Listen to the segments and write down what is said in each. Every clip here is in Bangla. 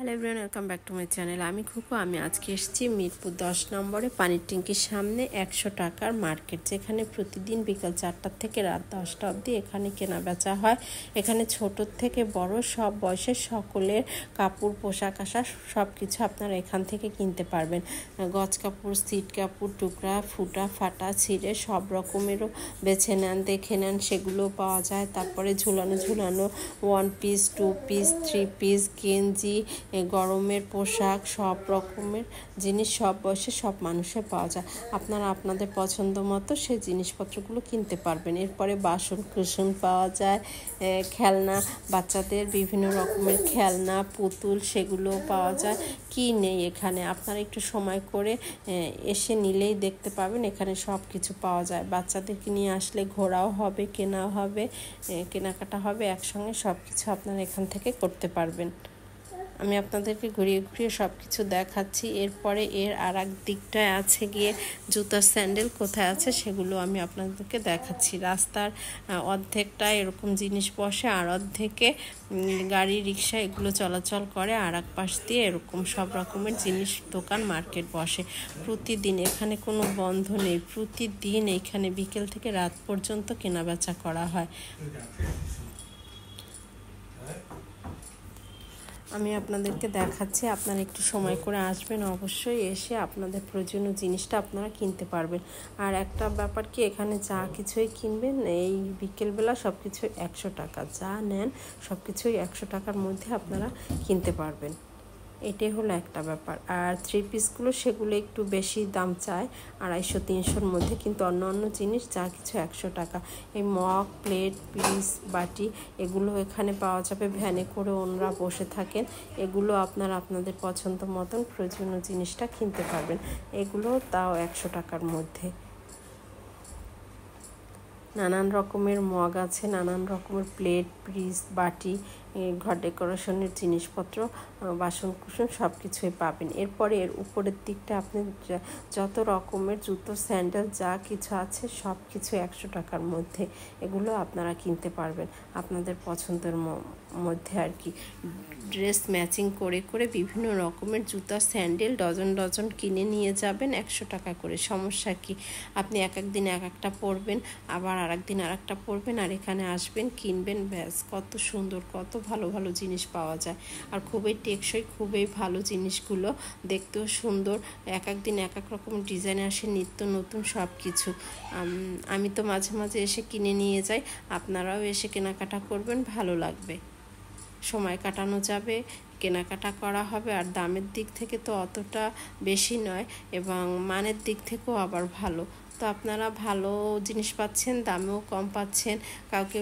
Hello everyone, welcome back to my channel. আমি খুকু। আমি আজকে এসেছি মিরপুর 10 নম্বরে পানির ট্যাঙ্কির সামনে 100 টাকার মার্কেট, যেখানে প্রতিদিন বিকাল 4টা থেকে রাত 10টা অবধি এখানে কেনা বেচা হয়। এখানে ছোট থেকে বড় সব বয়সের সকলের কাপড়, পোশাক আশাক সব কিছু আপনারা এখান থেকে কিনতে পারবেন। গজ কাপড়, সিট কাপড়, টুকরা, ফুটা, ফাটা, ছিঁড়ে সব রকমেরও বেছে নেন, দেখে নেন, সেগুলো পাওয়া যায়। তারপরে ঝুলানো 1 পিস, 2 পিস, 3 পিস, গেঞ্জি, গরমের পোশাক, সব রকমের জিনিস সব বয়সে সব মানুষের পাওয়া যায়। আপনারা আপনাদের পছন্দ মতো সেই জিনিসপত্রগুলো কিনতে পারবেন। এরপরে বাসন কুসন পাওয়া যায়, খেলনা, বাচ্চাদের বিভিন্ন রকমের খেলনা, পুতুল, সেগুলো পাওয়া যায়। কি নেই এখানে, আপনারা একটু সময় করে এসে নিলেই দেখতে পাবেন এখানে সব কিছু পাওয়া যায়। বাচ্চাদেরকে নিয়ে আসলে ঘোরাও হবে, কেনাও হবে, কেনাকাটা হবে, একসঙ্গে সব কিছু আপনারা এখান থেকে করতে পারবেন। আমি আপনাদেরকে ঘুরিয়ে ঘুরিয়ে সব কিছু দেখাচ্ছি। এরপরে এর আর এক দিকটায় আছে গিয়ে জুতা, স্যান্ডেল কোথায় আছে সেগুলো আমি আপনাদেরকে দেখাচ্ছি। রাস্তার অর্ধেকটা এরকম জিনিস বসে, আর অর্ধেকে গাড়ি, রিক্সা এগুলো চলাচল করে, আর এক পাশ দিয়ে এরকম সব রকমের জিনিস দোকান, মার্কেট বসে প্রতিদিন। এখানে কোনো বন্ধ নেই, প্রতিদিন এখানে বিকেল থেকে রাত পর্যন্ত কেনাবেচা করা হয়। আমি আপনাদেরকে দেখাচ্ছি, আপনারা একটু সময় করে আসবেন, অবশ্যই এসে আপনাদের প্রয়োজনীয় জিনিসটা আপনারা কিনতে পারবেন। আর একটা ব্যাপার কি, এখানে যা কিছুই কিনবেন এই বিকেলবেলা সব কিছুই 100 টাকা, যা নেন সব কিছুই 100 টাকার মধ্যে আপনারা কিনতে পারবেন। এটাই হলো একটা ব্যাপার। আর 3 পিসগুলো সেগুলো একটু বেশি দাম চায়, 250-300-র মধ্যে, কিন্তু অন্য জিনিস যা কিছু 100 টাকা। এই মগ, প্লেট, পিস, বাটি এগুলো এখানে পাওয়া যাবে। ভ্যানে করে ওনারা বসে থাকেন, এগুলো আপনারা আপনাদের পছন্দ মতন প্রয়োজনীয় জিনিসটা কিনতে পারবেন। এগুলো তাও 100 টাকার মধ্যে। নানান রকমের মগ আছে, নানান রকমের প্লেট, পিস, বাটি, ঘর ডেকোরেশনের জিনিসপত্র, বাসন কুসন সব কিছুই পাবেন। এরপরে এর উপরের দিকটা আপনি যত রকমের জুতো, স্যান্ডেল যা কিছু আছে সব কিছু 100 টাকার মধ্যে, এগুলো আপনারা কিনতে পারবেন আপনাদের পছন্দের মধ্যে আর কি। ড্রেস ম্যাচিং করে করে বিভিন্ন রকমের জুতা, স্যান্ডেল ডজন কিনে নিয়ে যাবেন 100 টাকা করে। সমস্যা কি, আপনি এক দিন এক একটা পরবেন, আবার আর একদিন আর একটা পরবেন, আর এখানে আসবেন, কিনবেন, ব্যাস। কত সুন্দর, কত ভালো ভালো জিনিস পাওয়া যায়, আর খুবই টেকসই, খুবই ভালো জিনিসগুলো, দেখতেও সুন্দর। এক দিন এক এক রকম ডিজাইন আসে, নিত্য নতুন সব কিছু। আমি তো মাঝে মাঝে এসে কিনে নিয়ে যাই, আপনারাও এসে কেনাকাটা করবেন, ভালো লাগবে, সময় কাটানো যাবে, কেনাকাটা করা হবে। আর দামের দিক থেকে তো অতটা বেশি নয়, এবং মানের দিক থেকেও আবার ভালো। তো আপনারা ভালো জিনিস পাচ্ছেন, দামেও কম পাচ্ছেন। কাউকে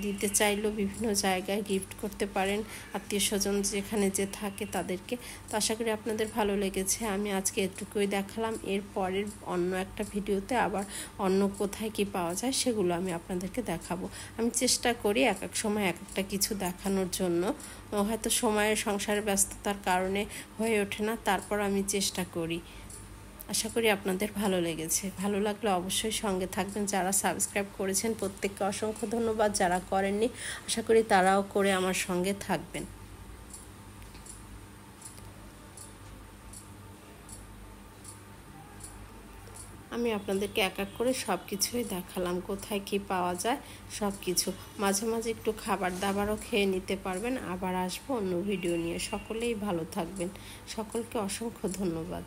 দিতে চাইলেও বিভিন্ন জায়গায় গিফট করতে পারেন, আত্মীয় স্বজন যেখানে যে থাকে তাদেরকে। তো আশা করি আপনাদের ভালো লেগেছে। আমি আজকে এটুকুই দেখালাম। এর পরের অন্য একটা ভিডিওতে আবার অন্য কোথায় কি পাওয়া যায় সেগুলো আমি আপনাদেরকে দেখাবো। আমি চেষ্টা করি এক এক সময় এক একটা কিছু দেখানোর জন্য, হয়তো সময়ের, সংসারের ব্যস্ততার কারণে হয়ে ওঠে না, তারপর আমি চেষ্টা করি। আশা করি আপনাদের ভালো লেগেছে। ভালো লাগলে অবশ্যই সঙ্গে থাকবেন। যারা সাবস্ক্রাইব করেছেন প্রত্যেককে অসংখ্য ধন্যবাদ, যারা করেননি আশা করি তারাও করে আমার সঙ্গে থাকবেন। আমি আপনাদেরকে এক এক করে সব কিছুই দেখালাম, কোথায় কি পাওয়া যায় সব কিছু। মাঝে মাঝে একটু খাবার দাবারও খেয়ে নিতে পারবেন। আবার আসবো অন্য ভিডিও নিয়ে। সকলেই ভালো থাকবেন, সকলকে অসংখ্য ধন্যবাদ।